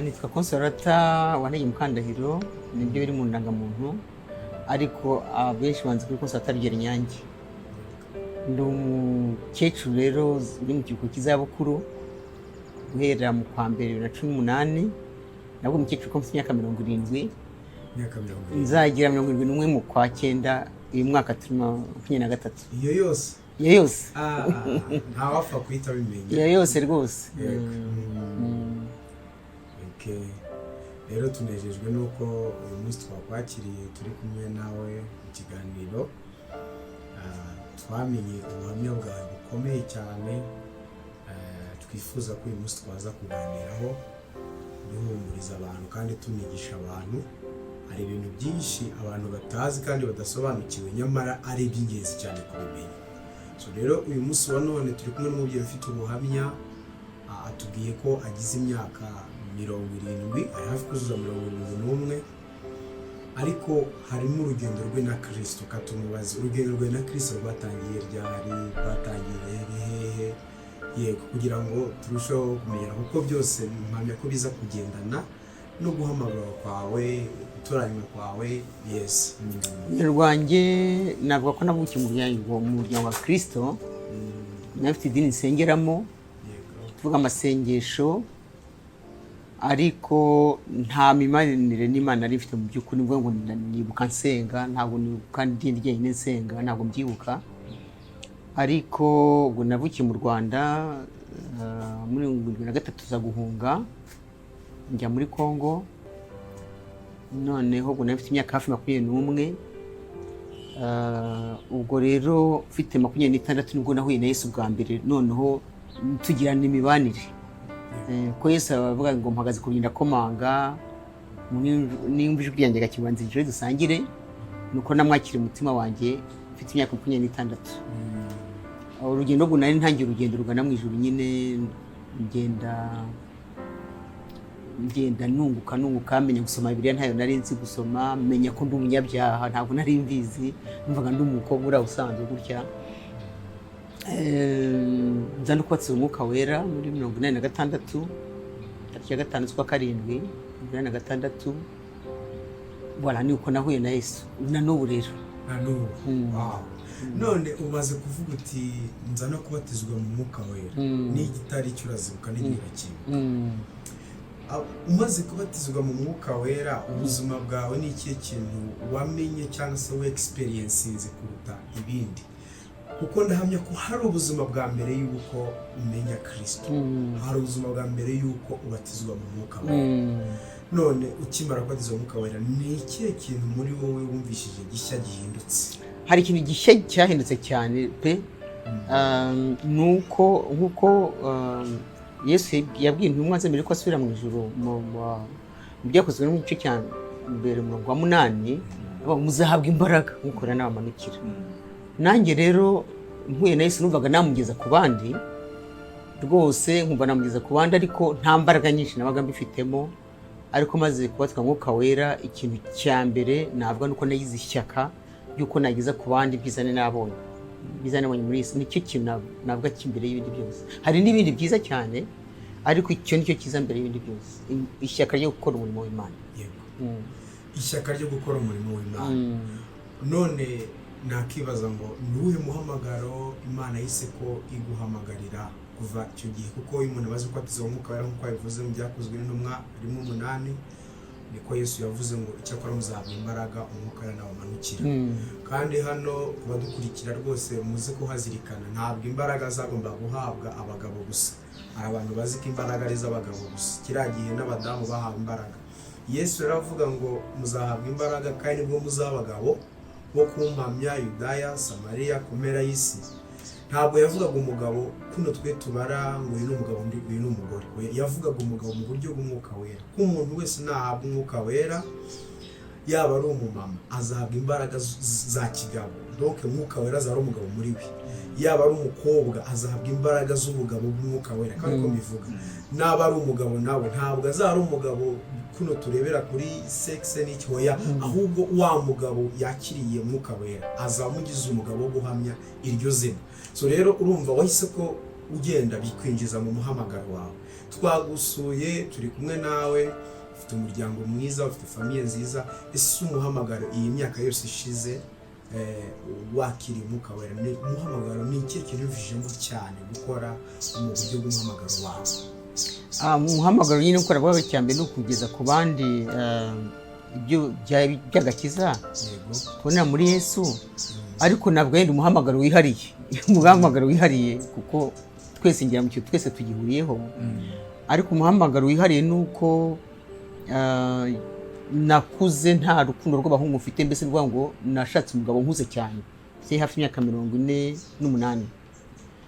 Nitwa Consolata waneye mukandahiro nibyo biri mu ndangamuntu ariko abenshi banze kuri Consolata ry'Inyange. Ndi umukecuru rero uri mu kiruhuko cy'izabukuru guhera mu kwa mbere 2018. Nabwo umukecuru ko mfite imyaka 70, nzagira 71 mu kwa 9 uyu mwaka turimo 23. Iyo yose nta wapfa kwita bimenye. Iyo yose rwose. Rero tunejejwe nuko uyu munsi twakwakiriye turi kumwe nawe mu kiganiro. Twamenye ubuhamya bwawe bukomeye cyane, twifuza ko uyu munsi twaza kuganiraho duhumuriza abantu kandi tunigisha abantu. Hari ibintu byinshi abantu batazi kandi badasobanukiwe nyamara ari iby'ingenzi cyane kubimenya. So rero uyu munsi wa none turi kumwe n'umubyeyi ufite ubuhamya, atubwiye ko agize imyaka 70, ari hafi kuzuza 71, ariko harimo urugendo rwe na Kristo. Katumubaza urugendo rwe na Kristo rwatangiye ryari, rwatangiye hehe, yego, kugira ngo turusheho kumenya kuko byose mpamya ko biza kugendana no guhamagara kwawe, gutoranywa kwawe. Yes, rwanjye navuga ko navukiye mu muryango wa Kristo. Nafite idini nsengeramo, tuvuga amasengesho, ariko nta mimanire n'Imana ari mfite mu by'ukuri. Mvuga ngo nibuka nsenga, ntabwo nibuka idini ryenyine nsenga, ntabwo mbyibuka. Ariko ubwo navukiye mu Rwanda muri 2023 za guhunga njya muri Congo. Noneho ubwo nafite imyaka hafi 21. Ubwo rero mfite 26 nibwo nahuye na Yesu bwa mbere. Noneho tugirana imibanire, ko Yesu avuga ngo mpagaze kurinda komanga, nimba ijwi ryanjye gakibanzirije dusangire. Nuko namwakira umutima wanjye mfite imyaka 26. Urugendo rwo nari ntangiye urugendo rugana mu ijuru nyine, ngenda nunguka menya gusoma Bibiliya ntayo nari nzi gusoma, menya ko ndi umunyabyaha ntabwo nari mbizi, numvaga ndi umukobwa uri usanzwe gutya. Nza no kubatizwa umwuka wera muri 86, tariki ya 5 z'ukwa 7 86. Voilà, ni uko nahuye na Yesu na n'ubu rero. Wow. None umaze kuvuga uti nza no kubatizwa mu mwuka wera, ni igitari cyurazibuka n'igihe kimwe. Umaze kubatizwa mu mwuka wera, ubuzima bwawe ni ikihe kintu wamenye cyangwa se we experiences kuruta ibindi? Kuko ndahamya ko hari ubuzima bwa mbere y'uko umenya Kristo, hari ubuzima bwa mbere y'uko ubatizwa mu mwuka wera. None ukimara kubatizwa mu mwuka wera, ni ikihe kintu muri wowe wumvishije gishya gihindutse? Hari ikintu gishya cyahindutse cyane pe. Nuko nkuko Yesu yabwiye intumwa ze mbere ko asubira mu ijuru, mu byakozwe no mu gice cya mbere 8, muzahabwa imbaraga mukora n'abamanukira. Nanjye rero mpuye na Yesu numvaga namugeza ku bandi rwose, nkumva namugeza ku bandi, ariko nta mbaraga nyinshi nabaga mbifitemo. Ariko maze kubatwa mwuka wera, ikintu cya mbere navuga nuko nagize ishyaka yuko nagiza ku bandi bizane nabonye muri Yesu. Nicyo kintu navuga cy'imbere y'ibindi byose. Hari n'ibindi byiza cyane, ariko icyo nicyo kiza mbere y'ibindi byose, ishyaka ryo gukora umurimo w'Imana. Ishyaka ryo gukora umurimo w'Imana. None nakibaza ngo nuhe muhamagaro Imana yise ko iguhamagarira kuva icyo gihe? Kuko uyu muntu amaze kubatizwa mu mwuka wera nk'uko yabivuze mu byakozwe n'intumwa 8, niko Yesu yavuze ngo icyakora muzahabwa imbaraga umwuka wera nabamanukira. Kandi hano kubadukurikira rwose muze kuhazirikana, ntabwo imbaraga zagomba guhabwa abagabo gusa. Hari abantu bazi ko imbaraga ari iz'abagabo gusa, kiriya gihe n'abadamu bahawe imbaraga. Yesu yaravuga ngo muzahabwa imbaraga kandi nibwo muzaba abagabo bo kumpamya Yudaya, Samariya, ku mpera y'isi. Ntabwo yavugaga umugabo kuno twe tubara ngo uyu ni umugabo uyu ni umugore. Yavugaga umugabo mu buryo bw'umwuka wera. Ko umuntu wese nahabwa umwuka wera, yaba ari umumama azahabwa imbaraga za kigabo, donc umwuka wera azaba ari umugabo muri we. Yaba ari umukobwa azahabwa imbaraga z'ubugabo bw'umwuka wera, kandi ko bivuga naba ari umugabo nawe ntabwo azaba ari umugabo kuno turebera kuri sexe n'icyoya, ahubwo wa mugabo yakiriye umwuka wera azamugize umugabo wo guhamya iryo zina. So rero urumva wahise ko ugenda bikwinjiza mu muhamagaro wawe. twagusuye turi kumwe nawe, ufite umuryango mwiza, ufite famiye nziza, ese umuhamagaro iyi myaka yose ishize wakiriye umwuka wera, ni umuhamagaro ni iki kintu uvijemo cyane gukora mu buryo bw'umuhamagaro wawe? Umuhamagaro nyine ukora bwawe cyane ni ukugeza ku bandi ibyo by'agakiza tubonera muri Yesu, ariko ntabwo yenda umuhamagaro wihariye umuhamagaro wihariye kuko twese ngira mu cyo twese tugihuriyeho, ariko umuhamagaro wihariye ni uko nakuze nta rukundo rw'abahungu mfite, mbese rwa ngo nashatse umugabo nkuze cyane, se hafi imyaka 48.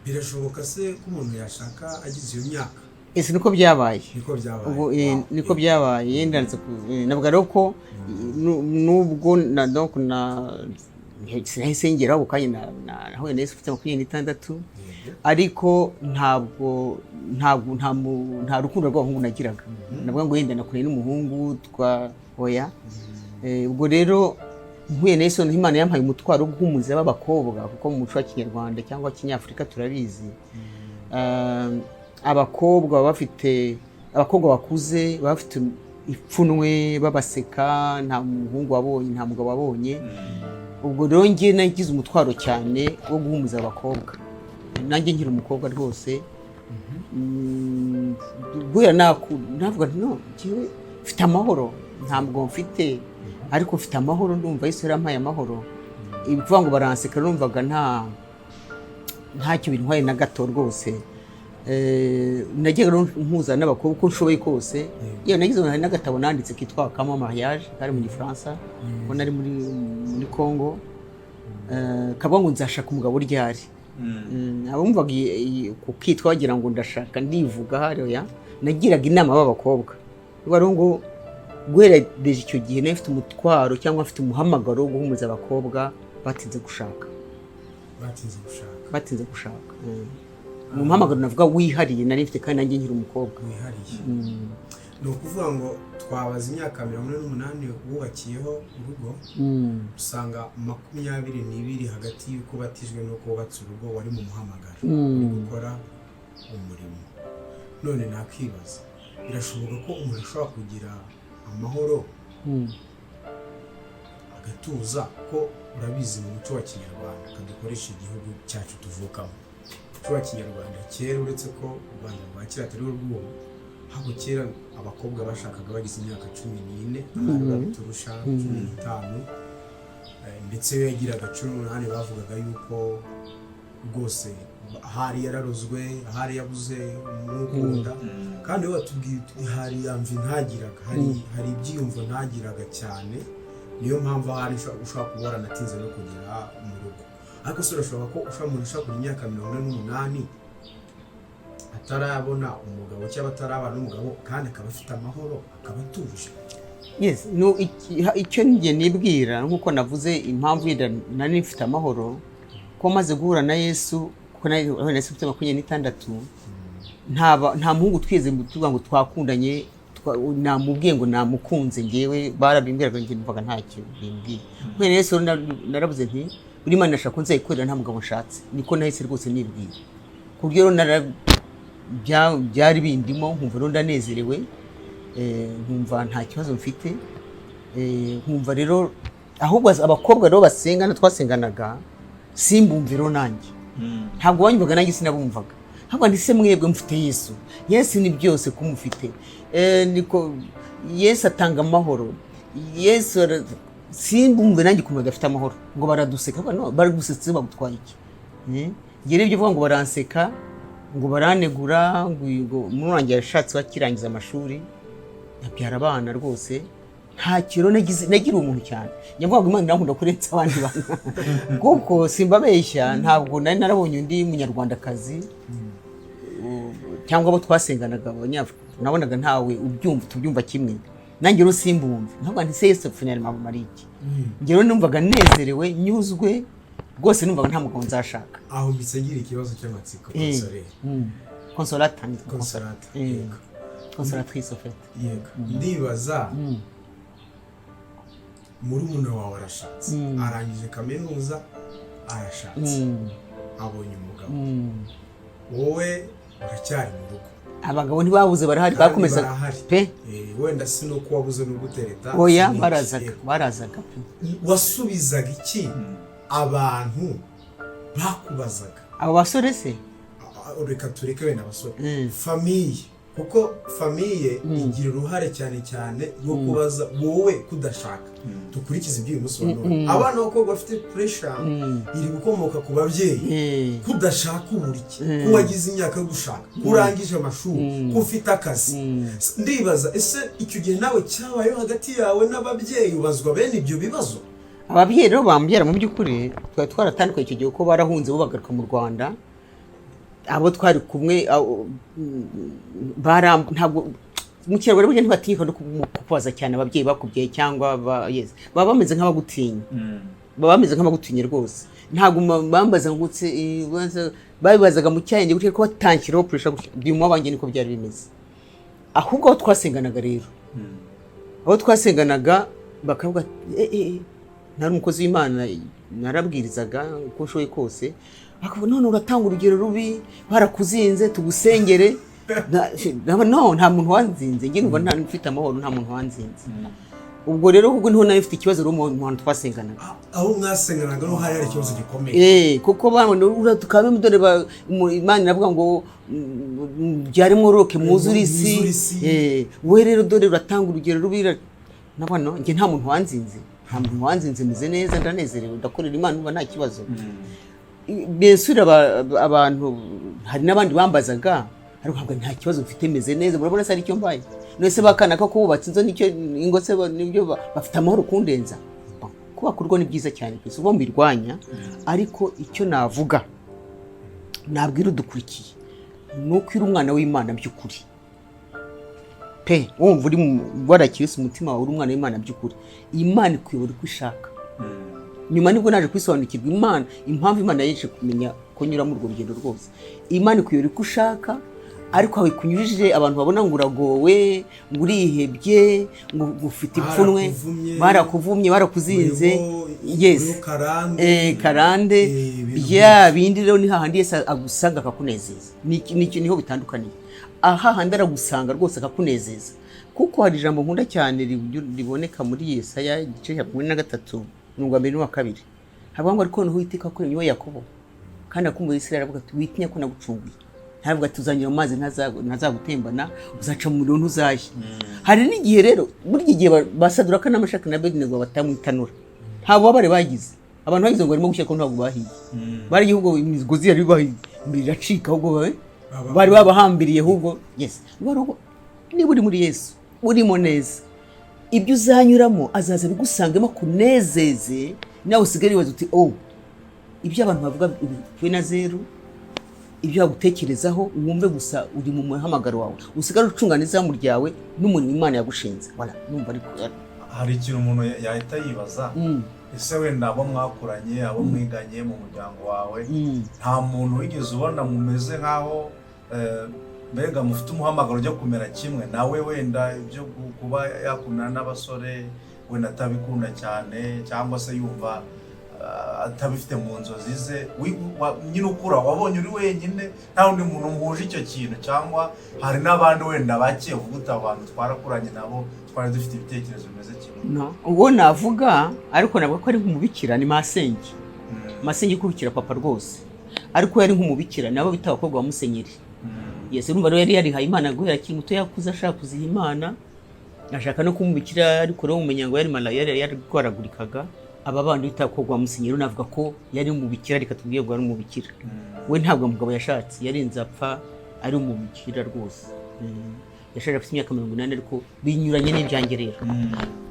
Birashoboka se ko umuntu yashaka agize iyo myaka? Ese niko byabaye. Niko byabaye ndanze navuga rero ko nubwo donc sinahise ngera ukanye nahuye na Yesu ufite 26, ariko nta rukundo rw'abahungu nagiraga. Navuga ngo yenda nakureye n'umuhungu oya. Ubwo rero mpuye na Yesu, Imana yampaye umutwaro wo guhumuriza b'abakobwa, kuko mu muco wa Kinyarwanda cyangwa Kinyafurika turabizi abakobwa bakuze bafite ipfunwe, babaseka, nta muhungu wabonye, nta mugabo wabonye. Ubwo rero ngiye nagize umutwaro cyane wo guhumuriza abakobwa, nanjye nkiri umukobwa rwose. Guhera navuga no ngiwe mfite amahoro, ntabwo mfite, ariko mfite amahoro, ndumva Yesu yarampaye amahoro. Ibivuga ngo baranseka, numvaga ntacyo bintwaye na gato rwose. Nagiye mpuza n'abakobwa uko nshoboye kose. Yewe nagize n'agatabo nanditse kitwa kama mariage, kari mu Gifaransa, ko nari muri Congo, kavuga ngo nzashaka umugabo ryari. Abumvaga kukitwa wagira ngo ndashaka ndivuga hariya, nagiraga inama b'abakobwa rero ngo guheredeje icyo gihe nafite umutwaro cyangwa afite umuhamagaro wo guhumuriza abakobwa batinze gushaka. Mu muhamagaro navuga wihariye nari mfite, kandi nanjye nkiri umukobwa wihariye. Ni ukuvuga ngo twabaza imyaka 48 wubakiyeho urugo, usanga 22 hagati y'uko batijwe n'uko wubatse urugo wari mu muhamagaro gukora umurimo. None nakibaza, birashoboka ko umuntu ashobora kugira amahoro agatuza, ko urabizi mu muco wa Kinyarwanda kadukoresha igihugu cyacu tuvukamo, umuco wa Kinyarwanda kera, uretse ko u Rwanda rwa kera atari urw'ubu, ahubwo kera abakobwa bashakaga bagize imyaka 14, abari babiturusha 15, ndetse we yagiraga 18, bavugaga yuko rwose ahari yararozwe, ahari yabuze umukunda, kandi we watubwiye hari yamvi ntagiraga, hari ibyiyumvo ntagiraga cyane, niyo mpamvu ahari ushobora kuba waranatinze no kugera mu rugo. Ariko se urashobora ko umuntu ushobora kugira imyaka 48 atarabona umugabo cyangwa atarabana n'umugabo, kandi akaba afite amahoro, akaba atuje? Yes, no, icyo ngiye nibwira nkuko navuze impamvu nari mfite amahoro, ko maze guhura na Yesu, kuko na Yesu ufite 26, nta muhungu tweze tuvuga ngo twakundanye, namubwiye ngo namukunze, ngewe barabimbwiraga ngiye mvuga ntacyo bimbwiye. Kuko Yesu narabuze nti buri Imana nashaka ko nzayikorera nta mugabo nshatse, niko nahise rwose nibwira. Ku buryo byari bindimo, nkumva rero ndanezerewe, nkumva nta kibazo mfite, nkumva rero ahubwo abakobwa rero basengana twasenganaga simbumviro nanjye, ntabwo wanyumvaga nanjye sinabumvaga, ahubwo ndise mwebwe mfite Yesu. Yesu ni byose kumufite, niko Yesu atanga amahoro. Yesu simbumve nanjye kumva dafite amahoro, ngo baraduseka, no baragusetse bagutwaye iki? Ngere ibyo vuga ngo baranseka, ngo baranegura, ngo murangiye yashatse bakirangiza amashuri, yabyara abana rwose, nta kiro nagira umuntu cyane. Nyavuga ngo Imana irankunda kurenza abandi bana, kuko simbabeshya, ntabwo nari narabonye undi munyarwandakazi cyangwa abo twasenganaga abanyafurika, nabonaga ntawe tubyumva kimwe. Nanjye rero simbumve, ntabwo nti se Yesu finally mari iki. Ngero numvaga nezerewe, nyuzwe rwose, numvaga nta mugabo nzashaka. Aho bisegira ikibazo cy'amatsiko Consolata. Yego. Consolatrice fait. Yego. Ndibaza murumuna wawe arashatse, arangije kaminuza, arashatse, abonye umugabo, wowe uracyari mu rugo, abagabo ntibabuze barahari bakomeza pe wenda si no kuba wabuze no gutereta oya barazaga wasubizaga iki abantu bakubazaga abo basore se reka tureke wenda abasore famiye kuko famiye igira uruhare cyane rwo kubaza wowe kudashaka dukurikiza iby'uyu munsi wa none abana b'abakobwa bafite pressure iri gukomoka ku babyeyi kudashaka uburyo ko wagize imyaka yo gushaka kurangije amashuri ko ufite akazi ndibaza ese icyo gihe nawe cyabayeho hagati yawe n'ababyeyi ubazwa bene ibyo bibazo ababyeyi rero bambwira mu by'ukuri twari twaratandukanye icyo gihe ko barahunze bo bagaruka mu Rwanda abo twari kumwe ntabwo mu kiragore burya ntibatinyuka no kukubaza cyane ababyeyi bakubyaye cyangwa baba bameze nk'abagutinya baba bameze nk'abagutinya rwose ntabwo bambaza ngo babibazaga mu cyayenge gutyo ko batankiraho pressure byuma banjye niko byari bimeze ahubwo aho twasenganaga rero aho twasenganaga bakavuga nari umukozi w'Imana narabwirizaga uko nshoboye kose bakabona none uratanga urugero rubi barakuzinze tugusengere no nta muntu wanzinze ngiye numva nta mfite amahoro nta muntu wanzinze ubwo rero ubwo niho nayo ifite ikibazo rero mu hantu twasenganaga aho mwasenganaga no hari ikibazo gikomeye kuko bamwe uratukame mudore Imana iravuga ngo byari mworoke mwuzure isi we rero dore uratanga urugero rubi nabano ngiye nta muntu wanzinze meze neza ndanezerewe ndakorera Imana uba nta kibazo besura abantu hari n'abandi bambazaga ariko ntabwo nta kibazo mfite meze neza murabona se ari cyo mbaye nese bakana ko kubatse inzo nicyo ingose nibyo bafite amahoro kundenza kuba kurwo ni byiza cyane kwese ubo mbirwanya ariko icyo navuga nabwira udukurikiye nuko iri umwana w'Imana by'ukuri pe wumva uri warakirisa umutima wawe uri umwana w'Imana by'ukuri Imana ikuyobora uko ishaka nyuma nibwo naje kwisobanukirwa Imana impamvu Imana yaje kumenya ko nyura mu rugendo rwose Imana ikuyobora uko ushaka ariko aho ikunyujije abantu babona ngo uragowe ngo urihebye ngo ufite ipfunwe barakuvumye barakuzinze karande bya bindi rero ni hahandi Yesu agusanga akakunezeza niho bitandukaniye aha handi aragusanga rwose akakunezeza kuko hari ijambo nkunda cyane riboneka muri Yesaya igice cya 13 n'ubwa 2 havuga ngo ariko Uwiteka ko niwe Yakobo kandi akumbuye Isirayeli avuga ati witinya ko nagucunguye ntabwo tuzanyura mu mazi ntazagutembana uzaca mu muriro ntuzashye hari n'igihe rero buri gihe basadura kana amashaka na Abedinego batamwitanura ntabwo babare bagize abantu bagize ngo barimo gushyira ko ntabwo bahiye bari igihugu imigozi yari bahiye biracika ahubwo bari babahambiriye ahubwo niba uri muri Yesu urimo neza ibyo uzanyuramo azaza bigusangemo kunezeze nawe usigare wibaza uti ibyo abantu bavuga bipfuye na zeru ibyo wagutekerezaho wumve gusa uri mu muhamagaro wawe usigare ucunganiza mu ryawe n'umuntu Imana yagushinze numva ariko hari ikintu umuntu yahita yibaza ese wenda abo mwakuranye abo mwiganye mu muryango wawe nta muntu wigeze ubona mumeze nkaho mbega mufite umuhamagaro ujya kumera kimwe nawe wenda ibyo kuba yakundana n'abasore wenda atabikunda cyane cyangwa se yumva atabifite mu nzozi ze nyine ukura wabonye uri wenyine nta wundi muntu muhuje icyo kintu cyangwa hari n'abandi wenda bake uvuga abantu twarakuranye nabo twari dufite ibitekerezo bimeze kimwe ubwo navuga ariko nabwo ko ari nk'umubikira ni masenge kubikira papa rwose ariko yari nk'umubikira nabo bita abakobwa ba musenyeri Yesu urumva rero yari yarihaye Imana guhera akiri muto yakuze ashaka kuziha Imana ashaka no kumubikira ariko rero umenya ngo yari malaya yari gwaragurikaga aba bandi bita abakobwa ba musenyeri navuga ko yari umubikira reka tubwiye ngo ari umubikira we ntabwo umugabo yashatse yarinze apfa ari umubikira rwose yashaje afite imyaka 80 ariko binyuranye n'ibyange rero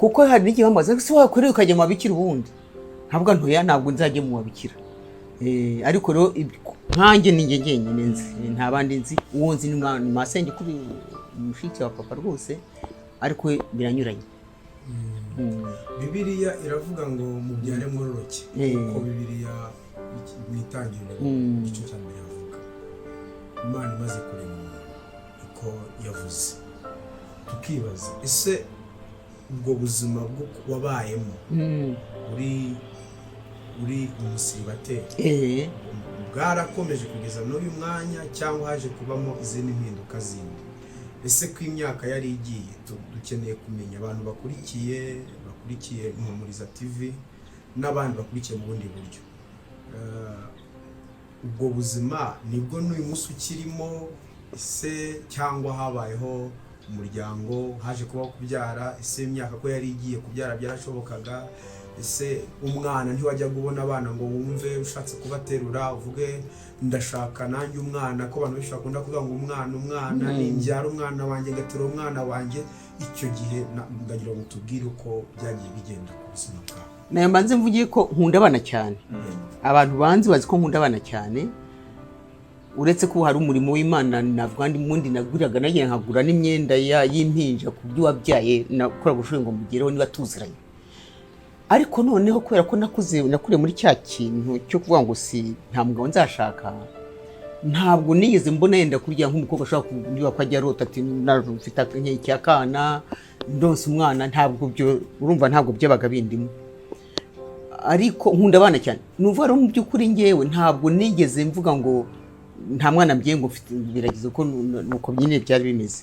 kuko hari n'igihe bamaze se wakoreye ukajya mu babikira ubundi ntabwo ntoya ntabwo nzajye mu babikira ariko rero nkanjye ninjye ngenyine nzi nta bandi nzi uwo nzi ni masenge kuri umushiki wa papa rwose ariko biranyuranye Bibiliya iravuga ngo mubyare mwororoke kuko Bibiliya mwitangirira igice cya mbere yavuga Imana imaze kurema uko yavuze tukibaza ese ubwo buzima bwo wabayemo uri umusiribateri bwarakomeje kugeza n'uyu mwanya cyangwa haje kubamo izindi mpinduka zindi? Ese ko imyaka yari igiye, dukeneye kumenya abantu bakurikiye Muhumuriza TV n'abandi bakurikiye mu bundi buryo, ubwo buzima nibwo n'uyu munsi ukirimo ese cyangwa habayeho umuryango, haje kubaho kubyara? Ese imyaka ko yari igiye kubyara byarashobokaga? Ese umwana ntiwajya kubona abana ngo wumve ushatse kubaterura uvuge ndashaka nanjye umwana, ko abantu benshi bakunda kuvuga ngo umwana nimbyara umwana wanjye ngatera umwana wanjye? Icyo gihe ndagira ngo tubwire uko byagiye bigenda ku buzima bwawe. nayo mbanze mvugiye ko nkunda abana cyane. Abantu banzi bazi ko nkunda abana cyane, uretse ko hari umurimo w'Imana navuga ndi mundi naguraga nagiye nkagura n'imyenda y'impinja ku byo wabyaye nakora gushoye ngo mugereho niba tuziranye. Ariko noneho kubera ko nakuriye muri cya kintu cyo kuvuga ngo si nta mugabo nzashaka, ntabwo nigeze mbona yenda kurya nk'umukobwa ashobora kubyuka ko ajya arota ati mfite icyakana ndonse umwana, ntabwo byo urumva, ntabwo byabaga bindimo. Ariko nkunda abana cyane, nuvuga rero mu by'ukuri ngewe ntabwo nigeze mvuga ngo nta mwana mbye ngo mfite biragize ko nuko nyine byari bimeze.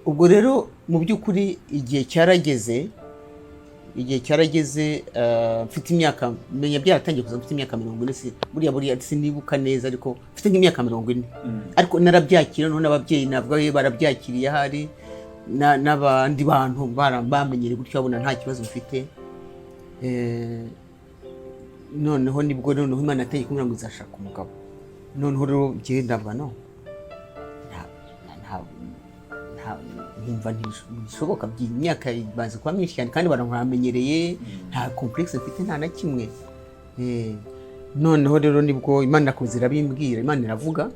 Ubwo rero mu by'ukuri igihe cyarageze mfite imyaka, menya byaratangiye kuza mfite imyaka 40, buriya sinibuka neza, ariko mfite nk'imyaka 40. Ariko narabyakira, none ababyeyi nabwo barabyakiriye, hari n'abandi bantu bamenyere gutyo babona nta kibazo mfite. Noneho nibwo Imana yategeka kumbwira ngo uzashaka umugabo. Noneho rero ngiye ndavuga no, nkumva ntibishoboka, by'imyaka bazi kuba myinshi cyane kandi baramenyereye, nta complexe mfite nta na kimwe. Noneho rero nibwo Imana nakoze irabimbwira, Imana iravuga,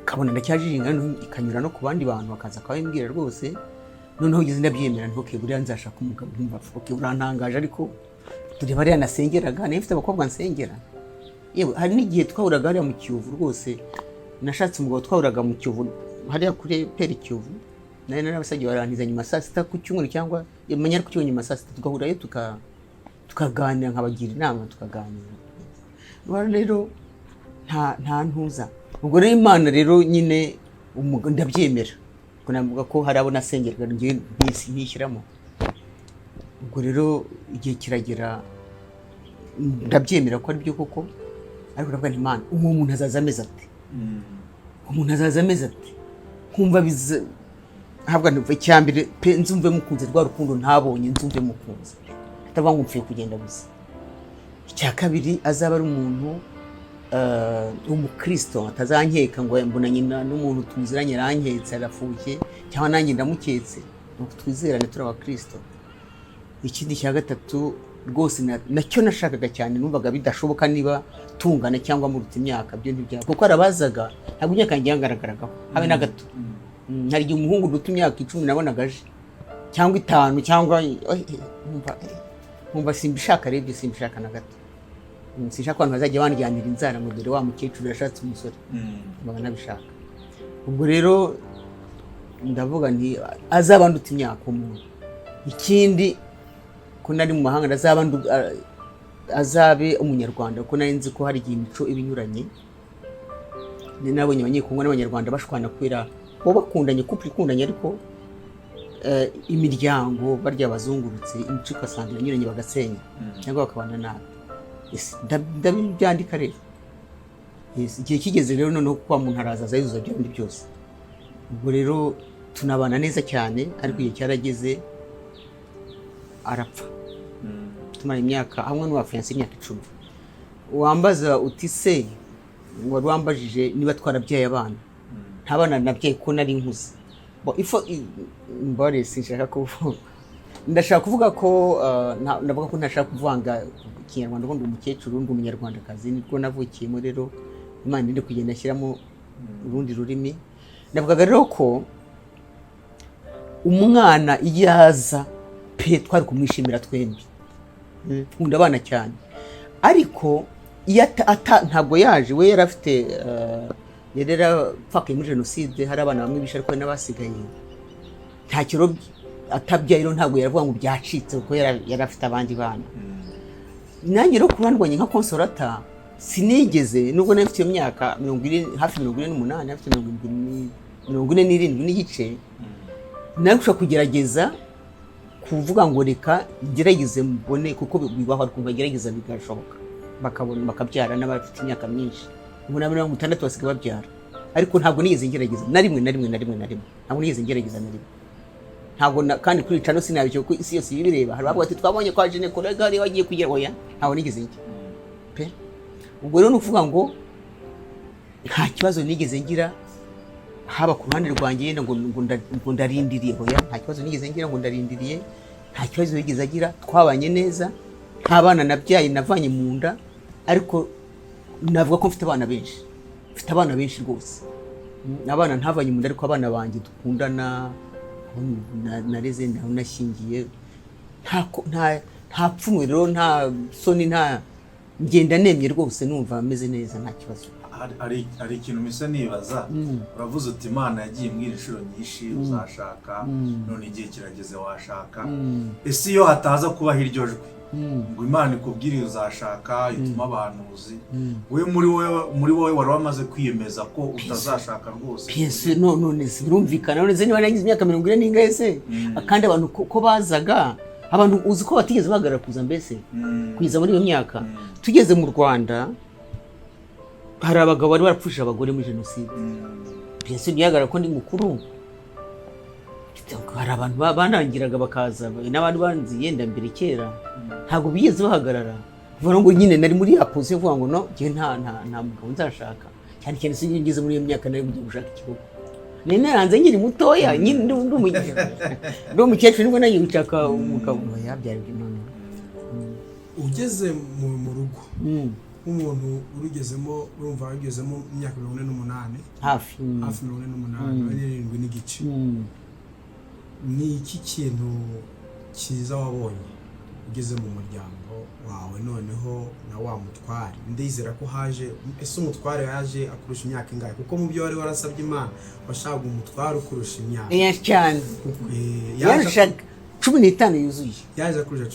kabona ndacyajijinga, ikanyura no ku bandi bantu bakaza akabimbwira rwose. Noneho ugeze ndabyemera, ntoke buriya nzashaka umugabo, ndumva urantangaje. Ariko tureba ariya nasengeraga, nayo mfite abakobwa nsengera. Yewe hari n'igihe twahuraga hariya mu Kiyovu rwose, nashatse umugabo twahuraga mu Kiyovu hariya kuri peri Kiyovu, nayo narabasabye barantiza nyuma saa sita ku cyumweru, cyangwa menya ku cyumweru nyuma saa sita tugahurayo tukaganira, nkabagira inama tukaganira. Rero nta ntuza. Ubwo rero Imana rero nyine ndabyemera, ko navuga ko hari abo nasengerwa ngiye nishyiramo. Ubwo rero igihe kiragera ndabyemera ko ari byo koko. Ariko ndavuga nti Imana, umuntu azaza ameze ate? Umuntu azaza ameze ate? Kumva bize habwa ntuve cyambere pe nzumve mukunze rwa rukundo ntabonye, nzumve mukunze atavuga ngo mfiye kugenda gusa. Icya kabiri azaba ari umuntu umukristo, atazankeka ngo mbonanye n'umuntu tuziranye aranketse arafuye cyangwa nanjye ndamuketse, nuko twizerane turi abakristo. Ikindi cya gatatu rwose nacyo nashakaga cyane, numvaga bidashoboka niba tungana cyangwa muruta imyaka, byo ntibyaba, kuko arabazaga ntabwo imyaka yanjye yangaragaraga habe na gato. Hari igihe umuhungu duta imyaka 10 nabonaga aje, cyangwa 5, cyangwa nkumva simbishaka, rero simbishaka na gato. Sinshaka abantu bazajya banjyanira inzara ngo dore wa mukecuru yashatse umusore, baba nabishaka. Ubwo rero ndavuga nti azaba nduta imyaka umuntu. Ikindi ko nari mu mahanga, azabe umunyarwanda, ko nari nzi ko hari igihe imico ibinyuranye. Ni nabonye abanyekongo n'abanyarwanda bashwana kwera bo bakundanye, couple ikundanye, ariko imiryango barya bazungurutse, imico ikasanga ibinyuranye bagasenya cyangwa bakabana nabi. Ndabyandika rero. Igihe kigeze rero noneho kuba umuntu araza azayuzuza byandi byose. Ubwo rero tunabana neza cyane, ariko igihe cyarageze arapfa. Tumara imyaka hamwe n'uwafiyanse imyaka 10. Wambaza uti se wari wambajije niba twarabyaye abana? Nta bana nabyaye ko nari nkuze. Mbare sinshaka kuvuga, ndashaka kuvuga ko ndavuga ko ntashaka kuvanga Ikinyarwanda ngo ndi umukecuru ndi umunyarwandakazi, niko navukiyemo. Rero Imana iri kugenda ashyiramo urundi rurimi. Navugaga rero ko umwana iyaza pe twari kumwishimira twembi, nkunda abana cyane. Ariko ntabwo yaje, we yarafite yarapfakaye muri jenoside, hari abana bamwe bishe ariko n'abasigaye nta kiro atabyaye. Rero ntabwo yaravuga ngo byacitse, kuko yarafite abandi bana. Nanjye rero kubandwanye nka Consolata sinigeze nubwo nari mfite iyo myaka 40 hafi 48 hafi 47 n'igice nagushaka kugerageza kuvuga ngo reka ngerageze mbone kuko bibaho ariko bagerageza bigashoboka bakabona bakabyara n'abafite imyaka myinshi ubu na 60 basigaye babyara ariko ntabwo nigeze ngerageza na rimwe ntabwo nigeze ngerageza na rimwe ntabwo kandi kuri cano sinabyo ko isi yose yibireba hari bavuga ati twabonye kwa jene kolega ari wagiye kugera oya ntabwo nigeze njye pe ubwo rero nuvuga ngo nta kibazo nigeze ngira haba ku ruhande rwanjye yenda ngo ndarindiriye oya nta kibazo nigeze ngira ngo ndarindiriye nta kibazo yigeze agira twabanye neza nta bana nabyaye navanye mu nda ariko navuga ko mfite abana benshi rwose abana ntavanye mu nda ariko abana banjye dukundana nareze nashingiye nta pfumwe rero nta soni nta ngenda nemye rwose numva ameze neza nta kibazo. Hari ikintu mise nibaza uravuze uti Imana yagiye mbwira inshuro nyinshi uzashaka none igihe kirageze washaka ese iyo hataza kubaho iryo jwi ngo Imana ikubwire uzashaka ituma abahanuzi we muri wowe wari wamaze kwiyemeza ko utazashaka rwose byese none birumvikana none niba nagize imyaka 40 n'ingahe se kandi abantu ko bazaga abantu uzi ko batigeze bagara kuza mbese kwiza muri iyo myaka tugeze mu Rwanda hari abagabo bari barapfushije abagore muri jenoside byese byagara ko ndi mukuru hari abantu banangiraga bakaza n'abandi banzi yenda mbere kera ntabwo bigeze bahagarara vuga ngo nyine nari muri apoze vuga ngo no je nta mugabo nzashaka cyane cyane se ngeze muri iyo myaka nari mugiye gushaka ikibuga nene yanze nkiri mutoya nyine ndi umukecuru nibwo nagiye gushaka umugabo yabyara none ugeze mu rugo umuntu urugezemo urumva wagezemo imyaka 48 hafi 48 n'igice ni iki kintu cyiza wabonye ugeze mu muryango wawe noneho na wa mutware ndizera ko haje ese umutware yaje akurusha imyaka ingahe kuko mu byo wari warasabye Imana washaka umutware ukurusha imyaka cyane yaje 15 yuzuye yaje akurusha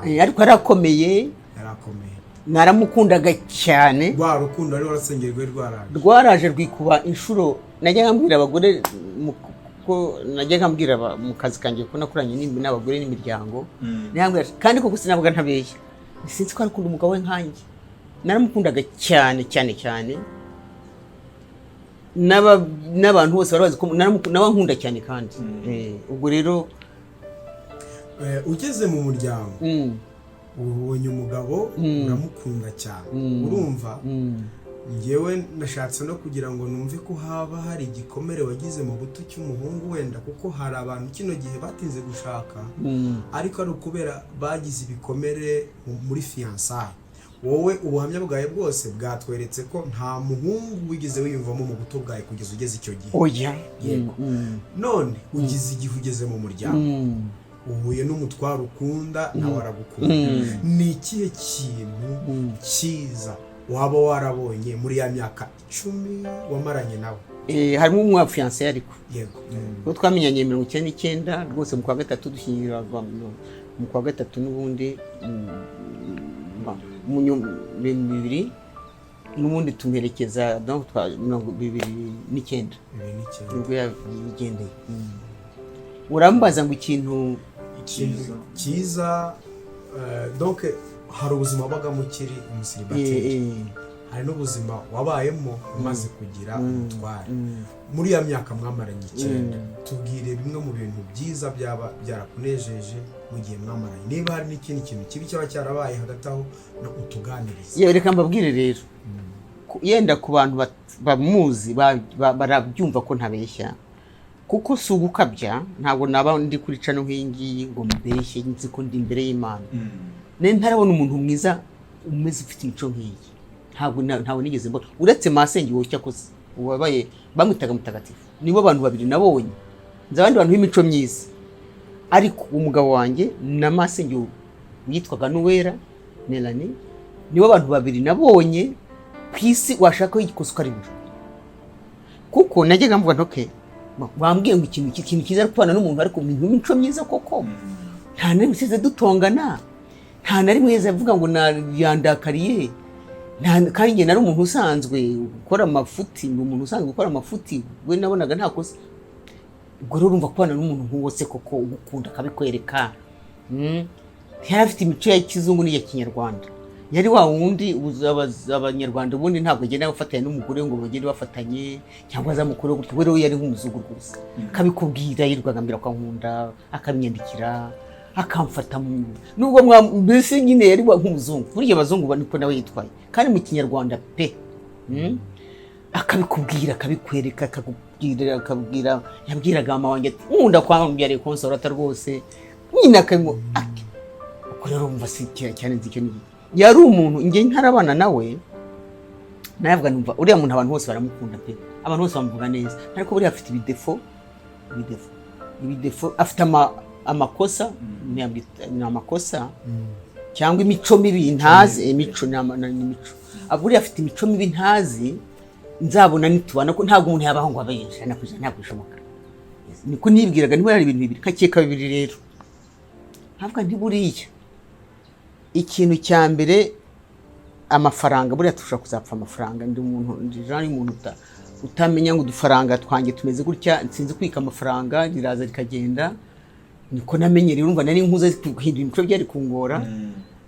15 ariko yarakomeye naramukundaga cyane rwa rukundo ari warasengerwe rwaraje rwikuba inshuro najyaga mbwira abagore ko najyaga mbwira mu kazi kanjye ko nakuranye n'abagore n'imiryango niyambwira kandi koko sinavuga ntabeshya sinzi ko arukunda umugabo we nkanjye naramukundaga cyane n'abantu bose barabazi ko nabankunda cyane kandi ubwo rero ugeze mu muryango ubonye umugabo uramukunda cyane urumva ngewe nashatse no kugira ngo numve ko haba hari igikomere wagize mu buto cy'umuhungu wenda kuko hari abantu kino gihe batinze gushaka ariko ari ukubera bagize ibikomere muri fiançailles wowe ubuhamya bwawe bwose bwatweretse ko nta muhungu wigeze wiyumvamo mu buto bwawe kugeza ugeze icyo gihe oya yego none ugize igihe ugeze mu muryango uhuye n'umutwaro ukunda nawe aragukunda ni ikihe kintu cyiza waba warabonye muri ya myaka 10 wamaranye nawe harimo umwafiance ariko yego ko twamenyanye 1999 rwose mu kwa gatatu dushyingira mu kwa gatatu n'ubundi mu 2000 n'ubundi tumerekeza donc 2009 nibwo yagendeye urambaza ngo ikintu cyiza donc hari ubuzima wabaga mukiri umusiribateri hari n'ubuzima wabayemo umaze kugira umutware muri ya myaka mwamaranye 9 tubwire bimwe mu bintu byiza byaba byarakunejeje mu gihe mwamaranye niba hari n'ikindi kintu kibi cyaba cyarabaye hagati aho no utuganiriza reka mbabwire rero yenda ku bantu bamuzi barabyumva ko ntabeshya kuko si ugukabya ntabwo naba ndi kuri cano nk'iyingiyi ngo mbeshye nzi ko ndi imbere y'Imana ntarabona umuntu mwiza umeze ufite imico nk'iyi ntabwo nigeze mbona uretse masenge wowe cyakoze wabaye bamwitaga mutagatifu nibo abantu babiri nabonye nzi abandi bantu b'imico myiza ariko umugabo wanjye na masenge yitwaga Nuwera Melanie nibo abantu babiri nabonye ku isi washaka igikoso karibura kuko najyaga mvuga ntoke bambwiye ngo ikintu cyiza ari kubana n'umuntu ariko mu mico myiza koko nta n'imwe size dutongana nta nari mwiza avuga ngo yandakariye kandi njye nari umuntu usanzwe gukora amafuti, ni umuntu usanzwe gukora amafuti, we nabonaga nta kosa. Ubwo rero urumva kubana n'umuntu nk'uwo se koko ugukunda akabikwereka, ntiyari afite imico ya kizungu n'iya kinyarwanda, yari wa wundi abanyarwanda ubundi ntabwo agenda bafatanya n'umugore ngo bagende bafatanye cyangwa azamukore gutyo, we rero yari nk'umuzungu rwose, akabikubwira yirwaga mbere akankunda, akabinyandikira, akamfata nubwo mbese nyine yari nk'umuzungu, burya abazungu niko nawe yitwaye, kandi mu kinyarwanda pe, akabikubwira akabikwereka akabwira, yabwiraga mama wanjye ati nkunda kwambyariye Consolata rwose nyine akabimo. Uko rero umva si cyane nzicyo ni yari umuntu njye ntarabana nawe, navuga numva uriya muntu abantu bose baramukunda pe, abantu bose bamuvuga neza, ariko buriya afite ibidefo, afite amakosa, ni amakosa cyangwa imico mibi ntazi, imico n'imico, buriya afite imico mibi ntazi, nzabona nitubana ko ntabwo umuntu yabaho ngo abenje ntabwo bishoboka. Niko nibwiraga, niba ari ibintu bibiri kakeka bibiri rero, ntabwo ntiburiya ikintu cya mbere amafaranga, buriya tushobora kuzapfa amafaranga, ndi umuntu utamenya ngo udufaranga twanjye tumeze gutya, nsinzi kwika amafaranga riraza rikagenda, niko namenye rero, urumva nari nkuze guhindura imico byari kungora,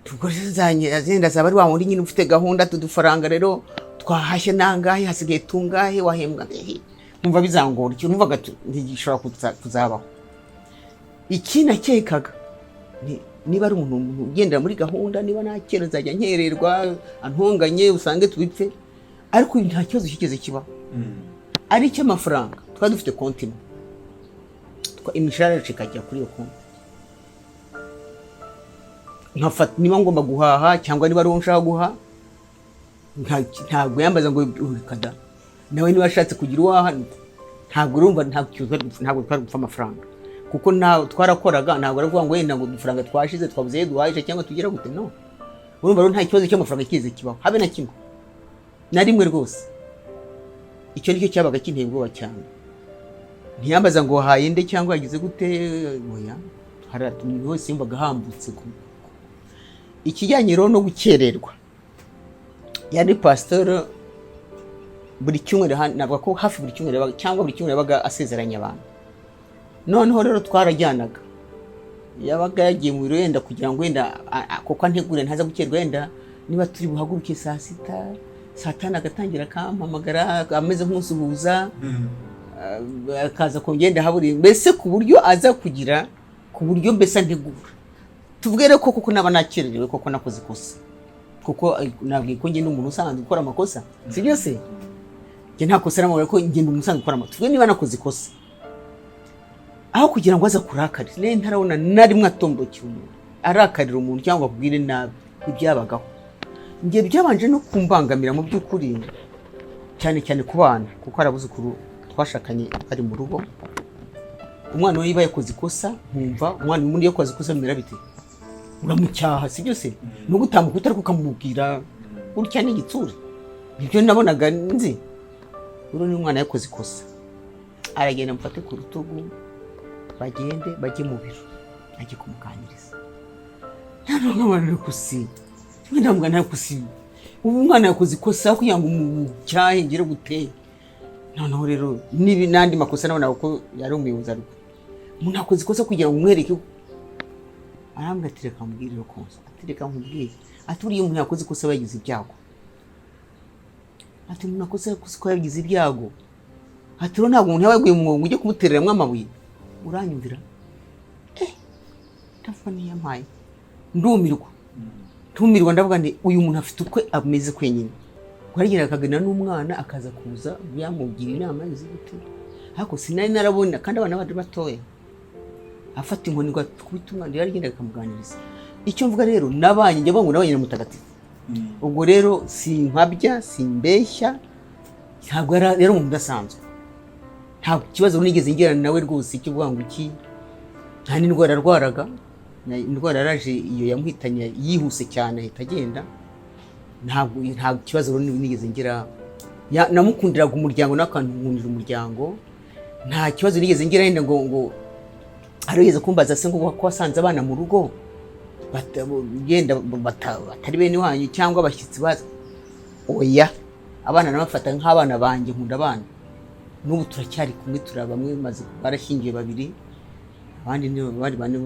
tugozanye zaba ari wa wundi nyine ufite gahunda, tudufaranga rero twahashye nangahe, hasigaye tungahe, wahembwa ndehe, numva bizangora, icyo numvaga ntigishobora kuzabaho. Iki nakekaga niba ari umuntu ugendera muri gahunda, niba nakera nzajya nkererwa antonganye usange tubipfe, ariko nta kibazo kigeze kibaho. Ari icy'amafaranga, twari dufite konti imwe, imishahara yacu ikajya kuri iyo konti, nkafata niba ngomba guhaha cyangwa niba ari uwo nshaka guha, ntabwo yambaza ngo urikada, nawe niba ashatse kugira uwaha, ntabwo urumva, ntabwo twari gupfa amafaranga, kuko twarakoraga, ntabwo aravuga ngo wenda ngo udufaranga twashize twabuze iduhaye cyangwa tugera gute, no. Urumva rero nta kibazo cy'amafaranga kize kibaho, habe na kimwe na rimwe rwose. Icyo nicyo cyabaga kinteye ubwoba cyane, ntiyambaza ngo wahaye nde cyangwa yagize gute, oya, haratumye hose yumvaga hambutse. Ikijyanye rero no gukererwa, yari pastor buri cyumweru, navuga ko hafi buri cyumweru cyangwa buri cyumweru yabaga asezeranya abantu. Noneho rero twarajyanaga, yabaga yagiye mu biro yenda kugira ngo wenda kuko antegure ntaza gukerwa, wenda niba turi buhaguruke saa 6, saa 5 agatangira akampamagara ameze nk'usuhuza, akaza kongenda haburi, mbese ku buryo aza kugira ku buryo mbese antegura, tuvuge rero ko kuko naba nakererewe koko nakoze ikosa, kuko nabwiye ko njye n'umuntu usanzwe gukora amakosa, si byo se? Njye nta kosa namubwira ko njye n'umuntu usanzwe gukora amakosa, tuvuge niba nakoze ikosa, aho kugira ngo aza kurakarira, rero ntarabona na rimwe atombokiye umuntu arakarira umuntu cyangwa akubwire nabi ibyabagaho. Njye byabanje no kumbangamira mu by'ukuri, cyane cyane ku bana, kuko arabuzukuru twashakanye ari mu rugo, umwana we yiba yakoze ikosa, nkumva umwana umuntu yakoze ikosa bimera bite, uramucyaha, si byo se? No gutambuka utari kukamubwira urya n'igitsure, ibyo nabonaga nzi. Uro ni umwana yakoze ikosa, aragenda mfate ku rutugu, bagende bajye mu biro, ajye kumuganiriza. Ntabwo nk'abantu kusi, ndamubwira nta kusi, ubu umwana yakoze ikosa kugira ngo umucyahe ngire gute. Noneho rero nibi nandi makosa nabona ko yari umuyobozi, ariko umuntu akoze ikosa kugira ngo umwereke, arambwira ati reka mbwirire konsa, ati reka nkubwire, ati buriya umuntu yakoze ikosa yagize ibyago, ati umuntu akoze ko yagize ibyago, ati rero ntabwo umuntu yabaguye mu mwobo ujye kumutereramo amabuye, uranyumvira? Ndavuga niyo mpaye, ndumirwa, ndavuga nti uyu muntu afite ukwe ameze kwenyine, kwarigira akagana n'umwana akaza kuza yamugira inama y'izibute, ariko sinari narabona, kandi abana bari batoya, afata inkoni ngo kubita umwana, yaragenda akamuganiriza. Icyo mvuga rero nabanye, njye bangu nabanye na mutagatifu, ubwo rero sinkabya simbeshya, ntabwo rero umuntu udasanzwe, nta kibazo nigeze ngirana nawe rwose, icyo uvuga ngo iki, nta n'indwara arwaraga, indwara yaraje iyo yamuhitanye yihuse cyane ahita agenda, nta kibazo rero nigeze ngira, namukundiraga umuryango n'akantu nkundira umuryango, nta kibazo nigeze ngira yenda ngo arigeze kumbaza se ngo ko wasanze abana mu rugo yenda batari bene wanyu cyangwa abashyitsi baza, oya, abana nabafata nk'abana banjye, nkunda abana, n'ubu turacyari kumwe, bamwe maze barashyingiye 2, abandi ni bari 4,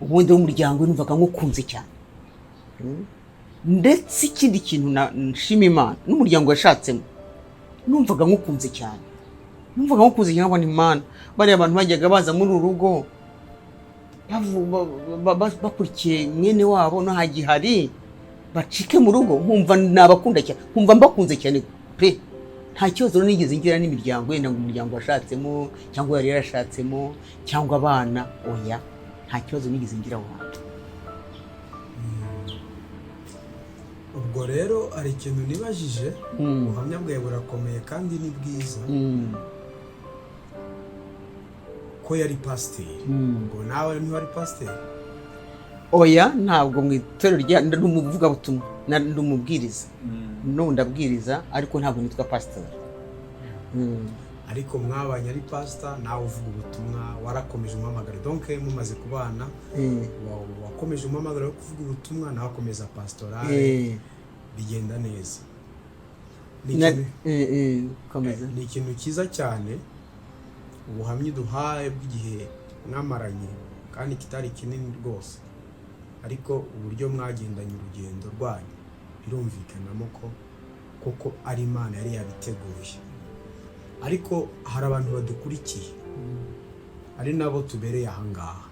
ubundi w'umuryango numvaga nkukunze cyane. Ndetse ikindi kintu nshima Imana n'umuryango washatsemo, numvaga nkukunze cyane, nkabona Imana, bari abantu bajyaga baza muri urugo bakurikiye mwene wabo no hagihari bacike mu rugo, nkumva nabakunda cyane, nkumva mbakunze cyane pe. Nta kibazo nigeze ngira n'imiryango, yenda ngo umuryango washatsemo cyangwa yari yarashatsemo cyangwa abana, oya, nta kibazo nigeze ngira aho hantu. Ubwo rero ari ikintu nibajije, ubuhamya bwawe burakomeye kandi ni bwiza, ko yari pasiteri. Ngo nawe ntiwari pasiteri? Oya, ntabwo mu itorero ndi umuvugabutumwa, ndi umubwiriza, n'ubu ndabwiriza, ariko ntabwo nitwa pasiteri. Ariko mwabanye ari pasita, nawe uvuga ubutumwa, warakomeje umuhamagaro. Donc mumaze kubana, wakomeje umuhamagaro wo kuvuga ubutumwa, nawe akomeza pastorale, bigenda neza. Ni ikintu cyiza cyane, ubuhamya iduhaye bw'igihe mwamaranye, kandi kitari kinini rwose, ariko uburyo mwagendanye urugendo rwanyu birumvikanamo ko koko ari Imana yari yabiteguye. Ariko hari abantu badukurikiye, ari nabo tubereye ahangaha,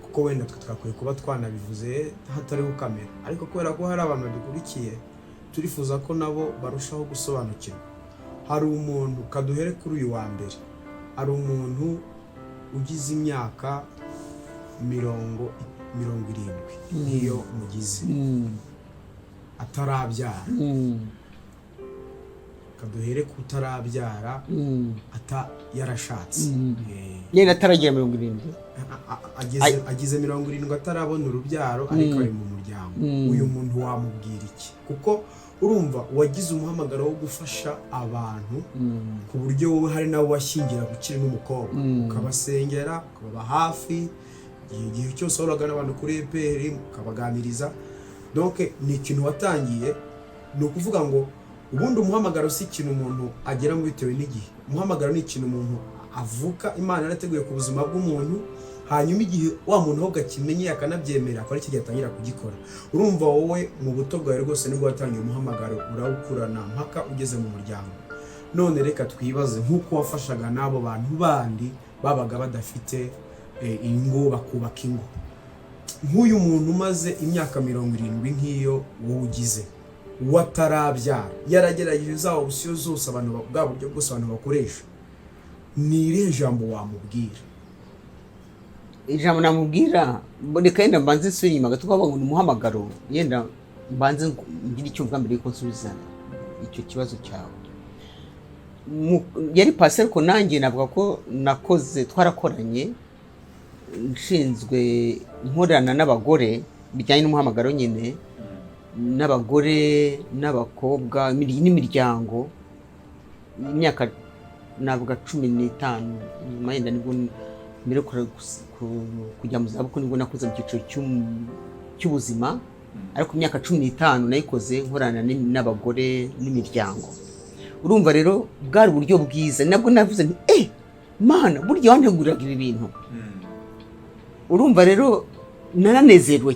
kuko wenda twakwiye kuba twanabivuze hatariho kamera, ariko kubera ko hari abantu badukurikiye, turifuza ko nabo barushaho gusobanukirwa. Hari umuntu, kaduhere kuri uyu wa mbere, hari umuntu ugize imyaka 70 niyo mugize, atarabyara. Kaduhere ku utarabyara, yarashatse, yenda ataragira 70, agize 70 atarabona urubyaro, ariko ari mu muryango. Uyu muntu wamubwira iki? Kuko urumva wagize umuhamagaro wo gufasha abantu, ku buryo wowe hari nabo washyingira gukiri n'umukobwa, ukabasengera, ukababa hafi, igihe cyose wahoraga n'abantu kuri EPR ukabaganiriza. Donc ni ikintu watangiye, ni ukuvuga ngo ubundi umuhamagaro si ikintu umuntu ageramo bitewe n'igihe. Umuhamagaro ni ikintu umuntu avuka, Imana yarateguye ku buzima bw'umuntu, hanyuma igihe wa muntu ahubwo akimenye akanabyemera, akora iki gihe atangira kugikora. Urumva wowe mu buto bwawe rwose nibwo watangiye umuhamagaro, urawukurana mpaka ugeze mu muryango. None reka twibaze, nk'uko wafashaga n'abo bantu bandi babaga badafite ingo, bakubaka ingo, nk'uyu muntu umaze imyaka 70 nk'iyo wowe ugize, watarabyara, yaragerageje za option zose abantu bwa buryo bwose abantu bakoresha, ni irihe jambo wamubwira? Ijambo namubwira, reka yenda mbanze nsubire inyuma gato, kuvuga ngo ni umuhamagaro, yenda mbanze ngira icyo mvuga mbere yuko nsubiza icyo kibazo cyawe. Yari pasiteri, ariko nanjye navuga ko nakoze, twarakoranye, nshinzwe nkorana n'abagore bijyanye n'umuhamagaro nyine, n'abagore n'abakobwa n'imiryango, imyaka navuga 15, nyuma yenda nibwo mbere kujya mu zabukuru nibwo nakoze mu cyiciro cy'ubuzima, ariko imyaka 15 nayikoze nkorana n'abagore n'imiryango. Urumva rero bwari uburyo bwiza, nabwo navuze nti Mana burya wanteguriraga ibi bintu. Urumva rero naranezerwe